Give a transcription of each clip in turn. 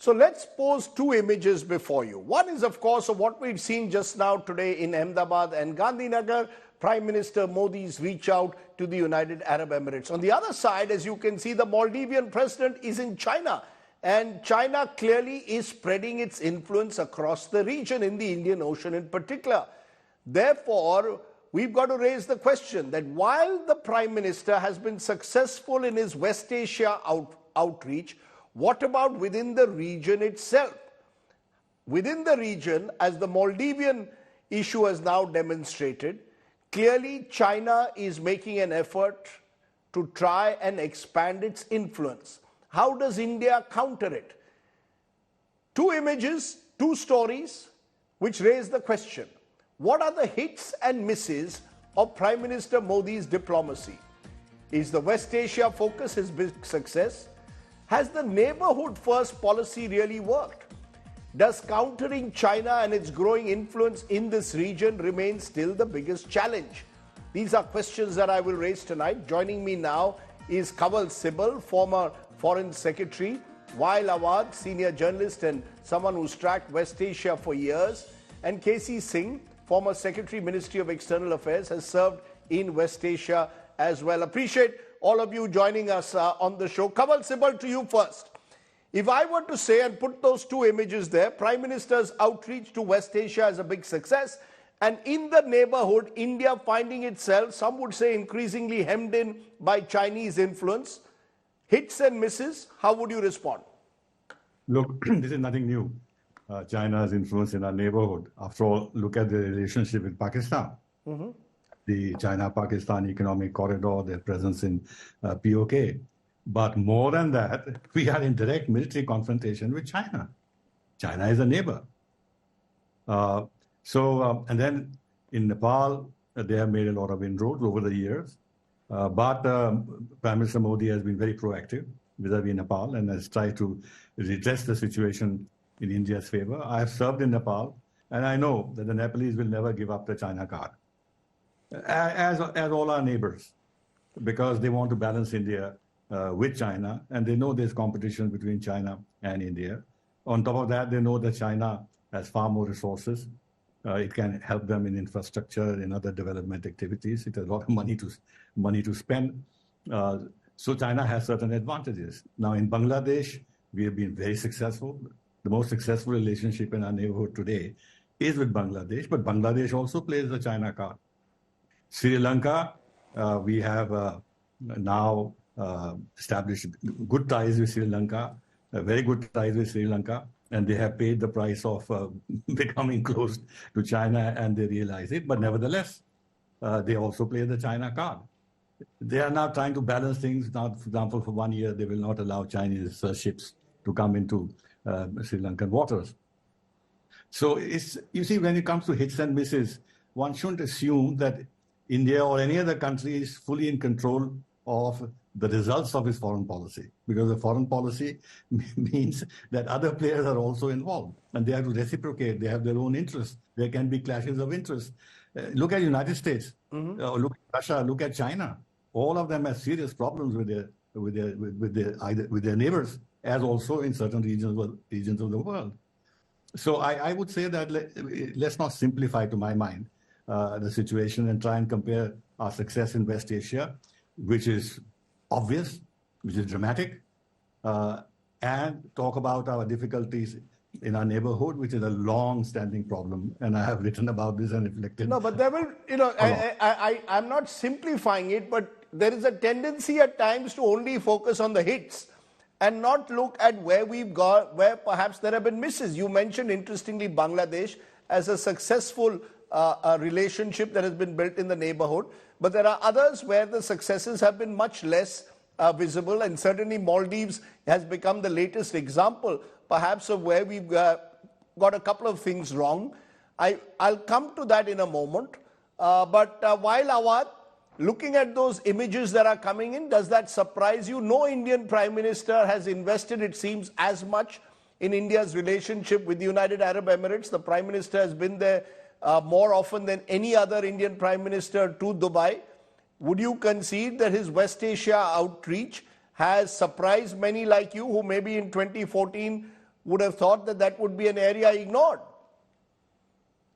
So let's pose two images before you. One is, of course, of what we've seen just now today in Ahmedabad and Gandhinagar, Prime Minister Modi's reach out to the United Arab Emirates. On the other side, as you can see, the Maldivian president is in China. And China clearly is spreading its influence across the region, in the Indian Ocean in particular. Therefore, we've got to raise the question that while the Prime Minister has been successful in his West Asia outreach, what about within the region itself? Within the region, as the Maldivian issue has now demonstrated, clearly China is making an effort to try and expand its influence. How does India counter it? Two images, two stories, which raise the question. What are the hits and misses of Prime Minister Modi's diplomacy? Is the West Asia focus his big success? Has the neighborhood first policy really worked? Does countering China and its growing influence in this region remain still the biggest challenge? These are questions that I will raise tonight. Joining me now is Kanwal Sibal, former Foreign Secretary, Wael Awad, senior journalist and someone who's tracked West Asia for years, and KC Singh, former Secretary, Ministry of External Affairs, has served in West Asia as well. Appreciate all of you joining us on the show. Kanwal Sibal, to you first. If I were to say and put those two images there, Prime Minister's outreach to West Asia is a big success, and in the neighborhood, India finding itself, some would say, increasingly hemmed in by Chinese influence. Hits and misses, how would you respond? Look, this is nothing new. China's influence in our neighborhood. After all, look at the relationship with Pakistan. The China-Pakistan Economic Corridor, their presence in POK. But more than that, we are in direct military confrontation with China. China is a neighbor. And then in Nepal, they have made a lot of inroads over the years. But Prime Minister Modi has been very proactive vis-a-vis Nepal and has tried to redress the situation in India's favor. I have served in Nepal, and I know that the Nepalese will never give up the China card, as all our neighbors, because they want to balance India with China, and they know there's competition between China and India. On top of that, they know that China has far more resources. It can help them in infrastructure, in other development activities. It has a lot of money to spend. So China has certain advantages. Now in Bangladesh, we have been very successful. The most successful relationship in our neighborhood today is with Bangladesh, but Bangladesh also plays the China card. Sri Lanka, we have now established good ties with Sri Lanka, very good ties with Sri Lanka, and they have paid the price of becoming close to China, and they realize it. But nevertheless, they also play the China card. They are now trying to balance things. Now, for example, for 1 year, they will not allow Chinese ships to come into Sri Lankan waters. So you see, when it comes to hits and misses, one shouldn't assume that India or any other country is fully in control of the results of its foreign policy, because the foreign policy means that other players are also involved, and they have to reciprocate. They have their own interests. There can be clashes of interest. Look at United States, look at Russia, look at China. All of them have serious problems with their neighbors, as also in certain regions of the world. So I would say that let's not simplify, to my mind, the situation and try and compare our success in West Asia, which is obvious, which is dramatic, and talk about our difficulties in our neighborhood, which is a long-standing problem. And I have written about this and reflected. No, but there will, I'm not simplifying it, but there is a tendency at times to only focus on the hits and not look at where perhaps there have been misses. You mentioned, interestingly, Bangladesh as a successful relationship that has been built in the neighborhood. But there are others where the successes have been much less visible, and certainly Maldives has become the latest example, perhaps, of where we've got a couple of things wrong. I'll come to that in a moment. But Wael Awad, looking at those images that are coming in, does that surprise you? No Indian Prime Minister has invested, it seems, as much in India's relationship with the United Arab Emirates. The Prime Minister has been there more often than any other Indian Prime Minister to Dubai. Would you concede that his West Asia outreach has surprised many like you, who maybe in 2014 would have thought that that would be an area ignored.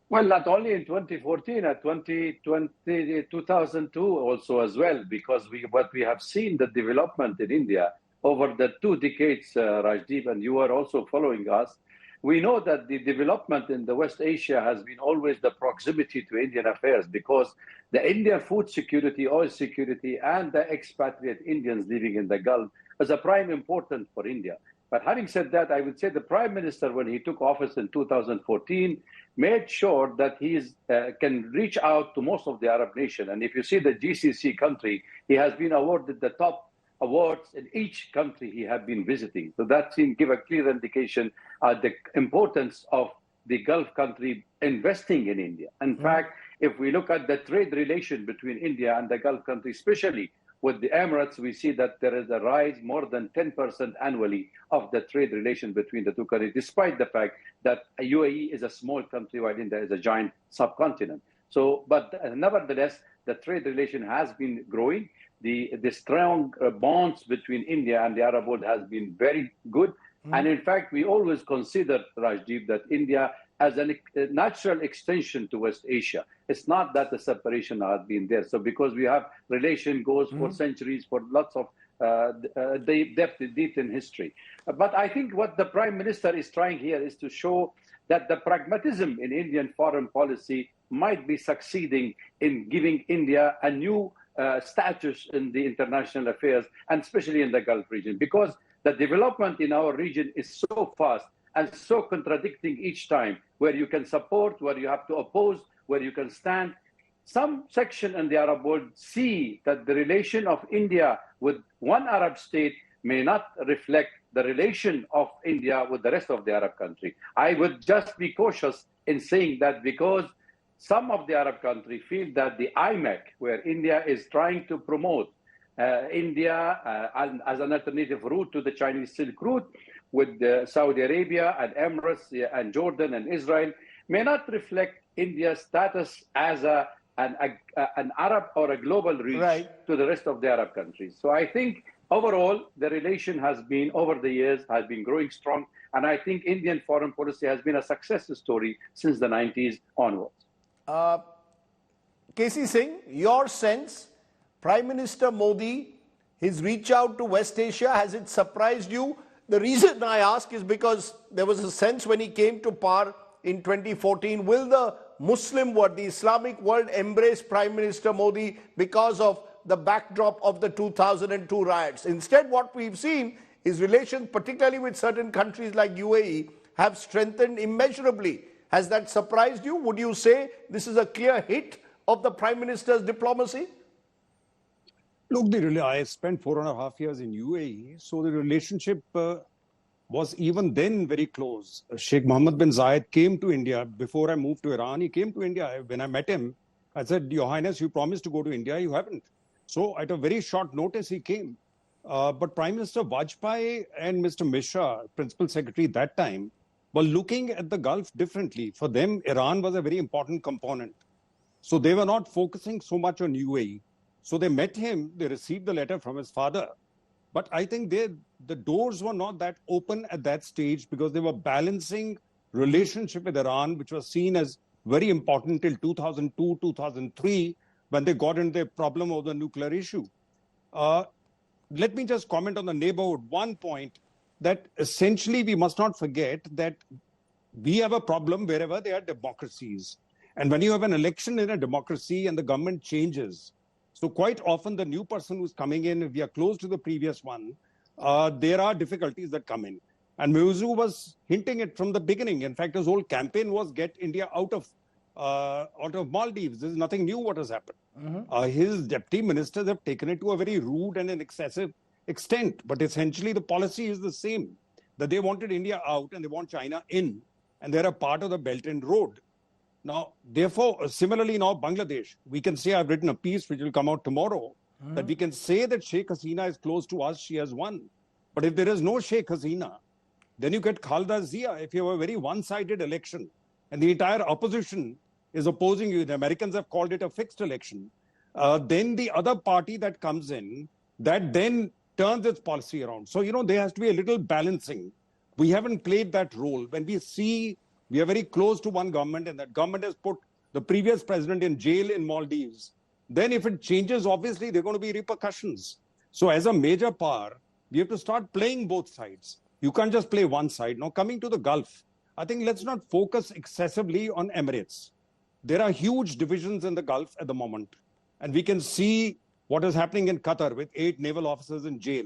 Well, not only in 2014, at 2002 also as well, because what we have seen the development in India over the 2 decades, Rajdeep, and you are also following us. We know that the development in the West Asia has been always the proximity to Indian affairs, because the Indian food security, oil security, and the expatriate Indians living in the Gulf is a prime important for India. But having said that, I would say the Prime Minister, when he took office in 2014, made sure that he can reach out to most of the Arab nations. And if you see the GCC country, he has been awarded the top awards in each country he has been visiting. So that seems give a clear indication of the importance of the Gulf country investing in India. In fact, if we look at the trade relation between India and the Gulf country, especially with the Emirates, we see that there is a rise more than 10% annually of the trade relation between the 2 countries, despite the fact that UAE is a small country while India is a giant subcontinent. So, but nevertheless, the trade relation has been growing. The strong bonds between India and the Arab world has been very good. And in fact, we always consider, Rajdeep, that India as a natural extension to West Asia. It's not that the separation has been there. So because we have relation goes for centuries, for lots of depth in history. But I think what the Prime Minister is trying here is to show that the pragmatism in Indian foreign policy might be succeeding in giving India a new status in the international affairs, and especially in the Gulf region, because the development in our region is so fast and so contradicting each time, where you can support, where you have to oppose, where you can stand. Some section in the Arab world see that the relation of India with one Arab state may not reflect the relation of India with the rest of the Arab country. I would just be cautious in saying that, because some of the Arab countries feel that the IMEC, where India is trying to promote India as an alternative route to the Chinese Silk Route with Saudi Arabia and Emirates and Jordan and Israel, may not reflect India's status as an Arab or a global reach to the rest of the Arab countries. So I think overall, the relation has been, over the years, has been growing strong. And I think Indian foreign policy has been a success story since the 90s onwards. KC Singh, your sense, Prime Minister Modi, his reach out to West Asia, has it surprised you? The reason I ask is because there was a sense when he came to power in 2014, will the Muslim world, the Islamic world, embrace Prime Minister Modi because of the backdrop of the 2002 riots? Instead, what we've seen is relations, particularly with certain countries like UAE, have strengthened immeasurably. Has that surprised you? Would you say this is a clear hit of the Prime Minister's diplomacy? Look, I spent 4.5 years in UAE, so the relationship was even then very close. Sheikh Mohammed bin Zayed came to India before I moved to Iran. He came to India. When I met him, I said, Your Highness, you promised to go to India. You haven't. So at a very short notice, he came. But Prime Minister Vajpayee and Mr. Mishra, Principal Secretary that time, were looking at the Gulf differently. For them, Iran was a very important component. So they were not focusing so much on UAE. So they met him, they received the letter from his father. But I think the doors were not that open at that stage, because they were balancing relationship with Iran, which was seen as very important till 2002, 2003, when they got into the problem of the nuclear issue. Let me just comment on the neighborhood. One point, that essentially we must not forget that we have a problem wherever there are democracies. And when you have an election in a democracy and the government changes, so quite often the new person who's coming in, if we are close to the previous one, there are difficulties that come in. And Muzu was hinting it from the beginning. In fact, his whole campaign was get India out of Maldives. This is nothing new what has happened. His deputy ministers have taken it to a very rude and an excessive extent. But essentially the policy is the same, that they wanted India out and they want China in, and they're a part of the Belt and Road. Now, therefore, similarly now Bangladesh, we can say, I've written a piece which will come out tomorrow, that we can say that Sheikh Hasina is close to us, she has won. But if there is no Sheikh Hasina, then you get Khalda Zia. If you have a very one-sided election and the entire opposition is opposing you, the Americans have called it a fixed election, then the other party that comes in, that then turns its policy around. So, there has to be a little balancing we haven't played that role. When we see we are very close to one government and that government has put the previous president in jail in Maldives, then if it changes, obviously there are going to be repercussions. So as a major power, we have to start playing both sides. You can't just play one side. Now, coming to the Gulf, I think let's not focus excessively on Emirates. There are huge divisions in the Gulf at the moment. And we can see what is happening in Qatar with 8 naval officers in jail.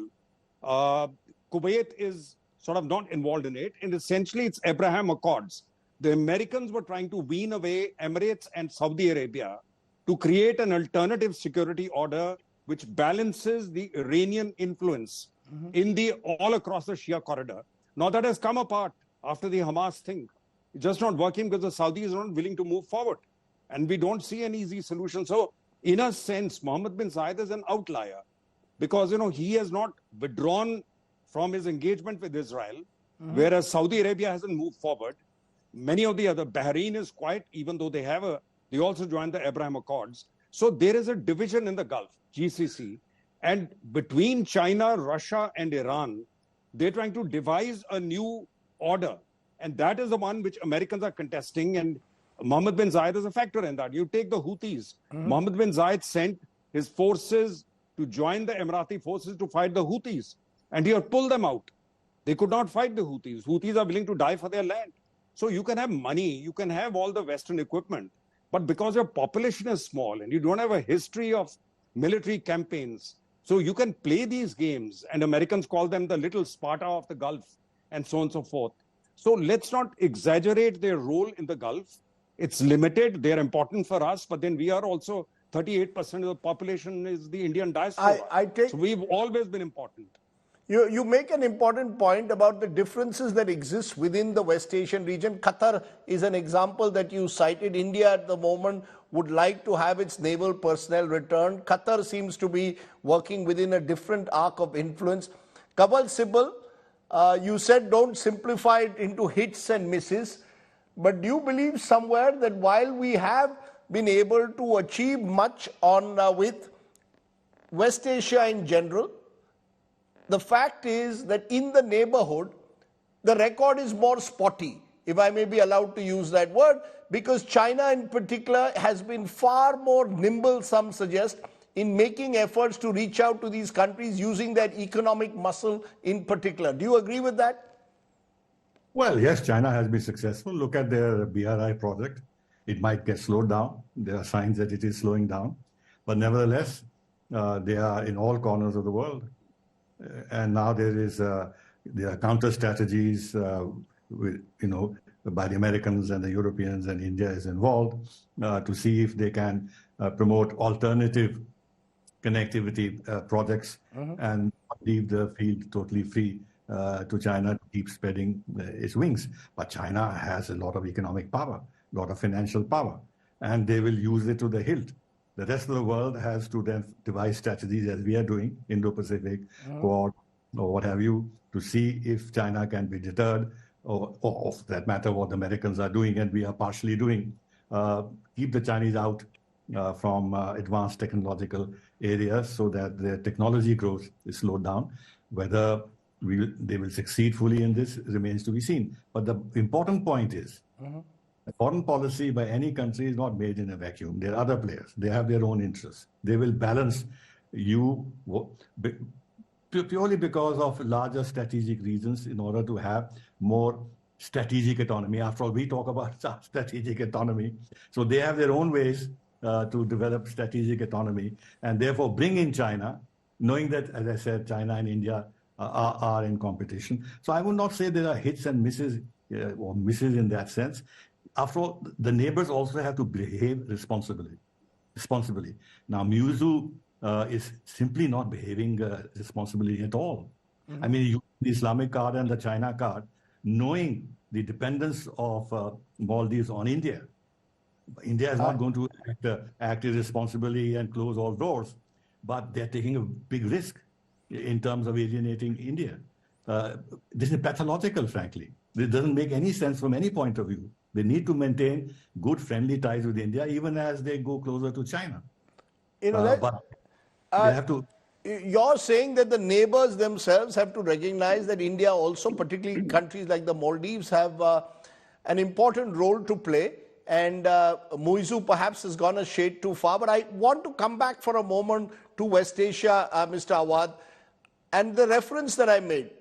Kuwait is sort of not involved in it. And essentially, it's Abraham Accords. The Americans were trying to wean away Emirates and Saudi Arabia to create an alternative security order which balances the Iranian influence in the all across the Shia corridor. Now that has come apart after the Hamas thing. It's just not working because the Saudis are not willing to move forward. And we don't see an easy solution. So in a sense, Mohammed bin Zayed is an outlier because, he has not withdrawn from his engagement with Israel, whereas Saudi Arabia hasn't moved forward. Many of the other, Bahrain is quiet, even though they also joined the Abraham Accords. So there is a division in the Gulf, GCC, and between China, Russia, and Iran, they're trying to devise a new order. And that is the one which Americans are contesting. And Mohammed bin Zayed is a factor in that. You take the Houthis. Mohammed bin Zayed sent his forces to join the Emirati forces to fight the Houthis. And he had pulled them out. They could not fight the Houthis. Houthis are willing to die for their land. So you can have money, you can have all the Western equipment, but because your population is small and you don't have a history of military campaigns, so you can play these games, and Americans call them the little Sparta of the Gulf, and so on and so forth. So let's not exaggerate their role in the Gulf. It's limited, they're important for us, but then we are also 38% of the population is the Indian diaspora. So we've always been important. You make an important point about the differences that exist within the West Asian region. Qatar is an example that you cited. India at the moment would like to have its naval personnel returned. Qatar seems to be working within a different arc of influence. Kawal Sibal, you said don't simplify it into hits and misses. But do you believe somewhere that while we have been able to achieve much with West Asia in general, the fact is that in the neighborhood, the record is more spotty, if I may be allowed to use that word, because China in particular has been far more nimble, some suggest, in making efforts to reach out to these countries using that economic muscle in particular. Do you agree with that? Well, yes, China has been successful. Look at their BRI project. It might get slowed down. There are signs that it is slowing down. But nevertheless, they are in all corners of the world. And now there are counter strategies, by the Americans and the Europeans, and India is involved to see if they can promote alternative connectivity projects and leave the field totally free to China to keep spreading its wings. But China has a lot of economic power, a lot of financial power, and they will use it to the hilt. The rest of the world has to then devise strategies, as we are doing, Indo-Pacific, Quad, or what have you, to see if China can be deterred, or for that matter, what the Americans are doing, and we are partially doing. Keep the Chinese out from advanced technological areas so that their technology growth is slowed down. Whether they will succeed fully in this remains to be seen. But the important point is, foreign policy by any country is not made in a vacuum. There are other players. They have their own interests. They will balance you purely because of larger strategic reasons in order to have more strategic autonomy. After all, we talk about strategic autonomy. So they have their own ways to develop strategic autonomy and therefore bring in China, knowing that, as I said, China and India are in competition. So I would not say there are hits and misses or misses in that sense. After all, the neighbors also have to behave responsibly. Now, Muzu is simply not behaving responsibly at all. I mean, the Islamic card and the China card, knowing the dependence of Maldives on India. India is not going to act irresponsibly and close all doors, but they're taking a big risk in terms of alienating India. This is pathological, frankly. This doesn't make any sense from any point of view. They need to maintain good friendly ties with India, even as they go closer to China. But they have to you're saying that the neighbors themselves have to recognize that India also, particularly countries like the Maldives, have an important role to play. And Muizu perhaps has gone a shade too far. But I want to come back for a moment to West Asia, Mr. Awad, and the reference that I made.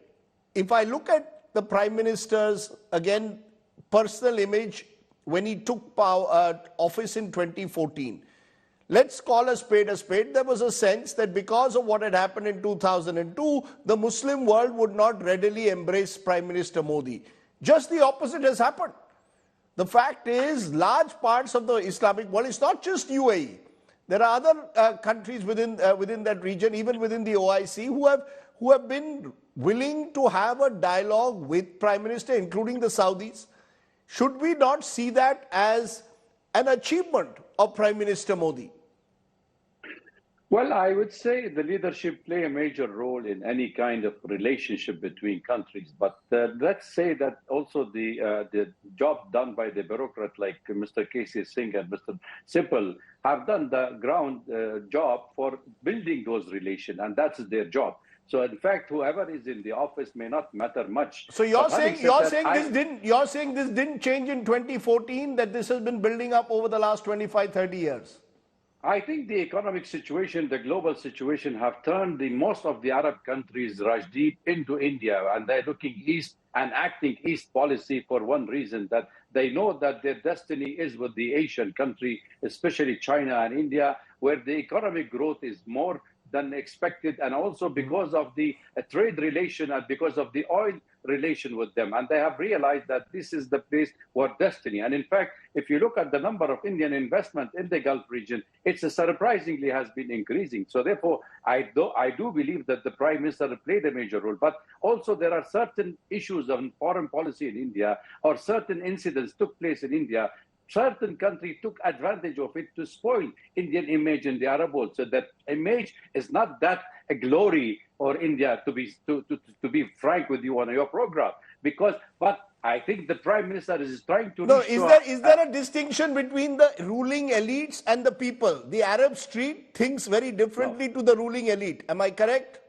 If I look at the Prime Minister's, again, personal image when he took office in 2014, let's call a spade a spade. There was a sense that because of what had happened in 2002, the Muslim world would not readily embrace Prime Minister Modi. Just the opposite has happened. The fact is, large parts of the Islamic world, it's not just UAE. There are other countries within that region, even within the OIC, who have been willing to have a dialogue with Prime Minister, including the Saudis. Should we not see that as an achievement of Prime Minister Modi? Well, I would say the leadership play a major role in any kind of relationship between countries. But let's say that also the job done by the bureaucrat like Mr. K.C. Singh and Mr. Sipal have done the ground job for building those relations, and that's their job. So in fact, whoever is in the office may not matter much. So you're saying this didn't change in 2014, that this has been building up over the last 25, 30 years? I think the economic situation, the global situation have turned most of the Arab countries, Rajdeep, into India, and they're looking east and acting east policy for one reason, that they know that their destiny is with the Asian country, especially China and India, where the economic growth is more than expected, and also because of the trade relation and because of the oil relation with them. And they have realized that this is the place for destiny. And in fact, if you look at the number of Indian investment in the Gulf region, it's surprisingly has been increasing. So therefore, I do believe that the Prime Minister played a major role. But also there are certain issues of foreign policy in India, or certain incidents took place in India. Certain countries took advantage of it to spoil Indian image in the Arab world. So that image is not that a glory for India, to be frank with you on your program. But I think the Prime Minister is trying to... No, is there a distinction between the ruling elites and the people? The Arab street thinks very differently to the ruling elite. Am I correct?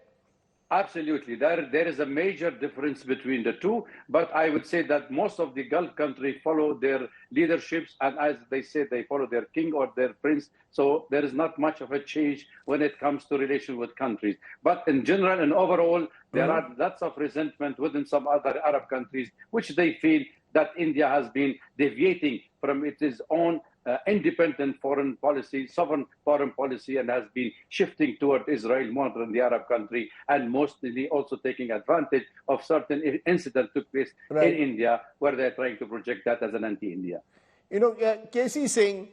Absolutely. There is a major difference between the two, but I would say that most of the Gulf countries follow their leaderships, and as they say, they follow their king or their prince. So there is not much of a change when it comes to relation with countries. But in general and overall, there are lots of resentment within some other Arab countries, which they feel that India has been deviating from its own independent foreign policy, sovereign foreign policy, and has been shifting toward Israel more than the Arab country, and mostly also taking advantage of certain incidents took place in India, where they're trying to project that as an anti-India. You know, K.C. Singh,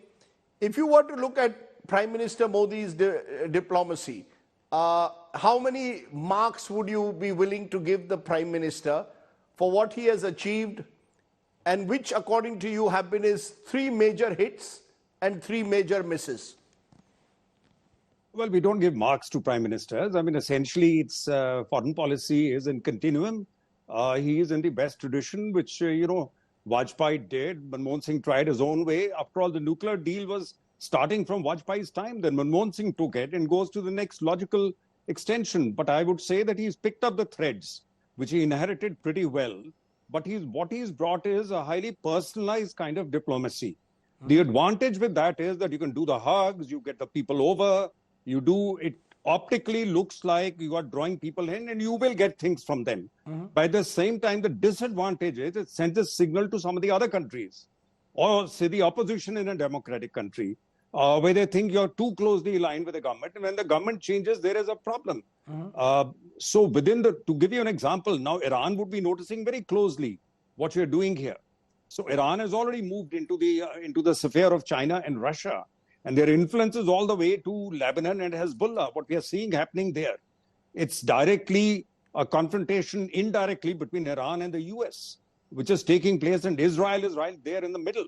if you were to look at Prime Minister Modi's diplomacy, how many marks would you be willing to give the Prime Minister for what he has achieved, and which, according to you, have been his 3 major hits and 3 major misses? Well, we don't give marks to prime ministers. I mean, essentially, its foreign policy is in continuum. He is in the best tradition, which, Vajpayee did. Manmohan Singh tried his own way. After all, the nuclear deal was starting from Vajpayee's time. Then Manmohan Singh took it and goes to the next logical extension. But I would say that he's picked up the threads, which he inherited pretty well. But what he's brought is a highly personalized kind of diplomacy. The advantage with that is that you can do the hugs, you get the people over, you do it optically looks like you are drawing people in, and you will get things from them. By the same time, the disadvantage is it sends a signal to some of the other countries, or say the opposition in a democratic country, where they think you're too closely aligned with the government. And when the government changes, there is a problem. So to give you an example, now Iran would be noticing very closely what you're doing here. So Iran has already moved into the sphere of China and Russia, and their influence is all the way to Lebanon and Hezbollah. What we are seeing happening there, it's directly a confrontation indirectly between Iran and the US, which is taking place, and Israel is right there in the middle.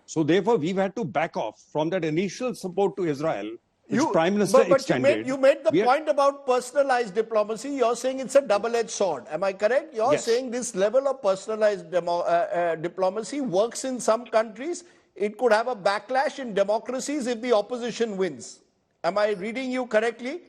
So therefore, we've had to back off from that initial support to Israel, which Prime Minister extended. You made the point about personalized diplomacy. You're saying it's a double-edged sword. Am I correct? You're saying this level of personalized diplomacy works in some countries. It could have a backlash in democracies if the opposition wins. Am I reading you correctly?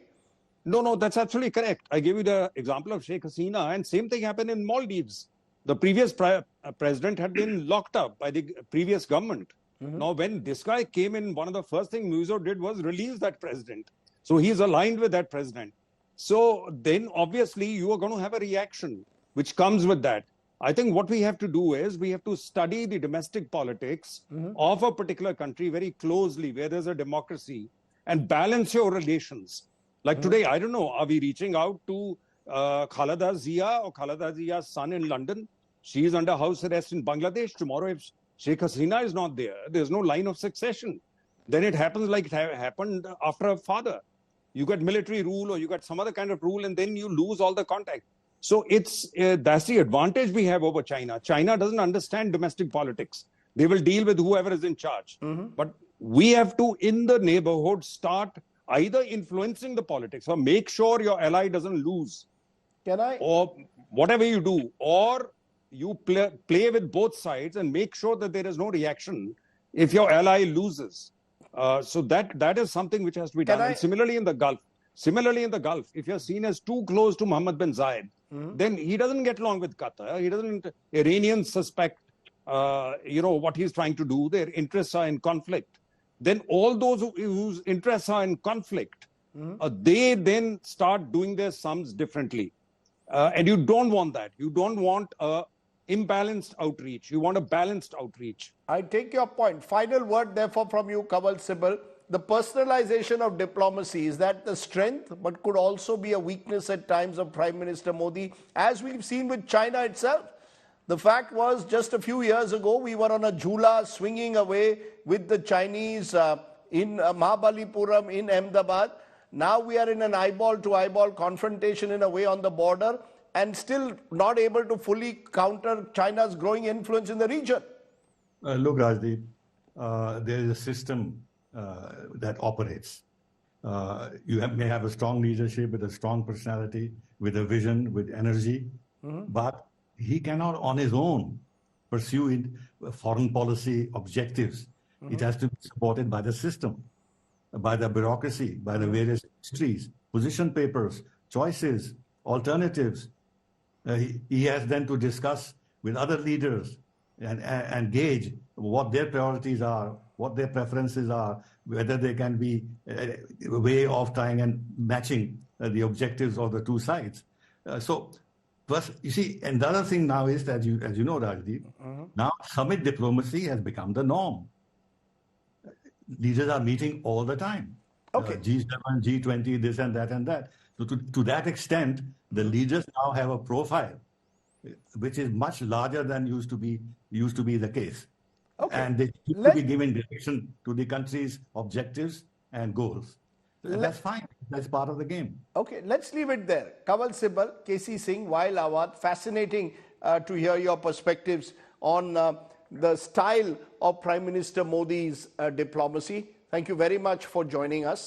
No, that's absolutely correct. I gave you the example of Sheikh Hasina, and same thing happened in Maldives. The previous president had been locked up by the previous government. Now, when this guy came in, one of the first things Muzo did was release that president. So he's aligned with that president. So then obviously you are going to have a reaction which comes with that. I think what we have to do is we have to study the domestic politics of a particular country very closely, where there's a democracy, and balance your relations. Like today, I don't know, are we reaching out to Khaleda Zia or Khaleda Zia's son in London? She's under house arrest in Bangladesh. Tomorrow, if Sheikh Hasina is not there, there's no line of succession. Then it happens like it happened after her father. You got military rule or you got some other kind of rule, and then you lose all the contact. So that's the advantage we have over China. China doesn't understand domestic politics. They will deal with whoever is in charge. But we have to, in the neighborhood, start either influencing the politics or make sure your ally doesn't lose. Or whatever you do, or you play with both sides and make sure that there is no reaction if your ally loses. So that is something which has to be done. And similarly in the Gulf, if you're seen as too close to Mohammed bin Zayed, then he doesn't get along with Qatar. Iranians suspect, what he's trying to do. Their interests are in conflict. Then all those whose interests are in conflict, they then start doing their sums differently. And you don't want that. You don't want a imbalanced outreach. You want a balanced outreach. I take your point. Final word, therefore, from you, Kanwal Sibal. The personalization of diplomacy, is that the strength, but could also be a weakness at times of Prime Minister Modi, as we've seen with China itself? The fact was, just a few years ago, we were on a jhula swinging away with the Chinese in Mahabalipuram, in Ahmedabad. Now we are in an eyeball-to-eyeball confrontation in a way on the border, and still not able to fully counter China's growing influence in the region. Look, Rajdeep, there is a system that operates. You may have a strong leadership with a strong personality, with a vision, with energy, but he cannot on his own pursue foreign policy objectives. It has to be supported by the system, by the bureaucracy, by the various ministries, position papers, choices, alternatives. He has then to discuss with other leaders and gauge what their priorities are, what their preferences are, whether there can be a way of trying and matching the objectives of the two sides. Plus, you see, and the other thing now is that, as you know, Rajdeep, now summit diplomacy has become the norm. Leaders are meeting all the time. Okay. G7, G20, this and that and that. So to that extent, the leaders now have a profile which is much larger than used to be the case. Okay. And they need to be giving direction to the country's objectives and goals. That's fine. That's part of the game. Okay, let's leave it there. Kanwal Sibal, KC Singh, Wael Awad, fascinating to hear your perspectives on the style of Prime Minister Modi's diplomacy. Thank you very much for joining us.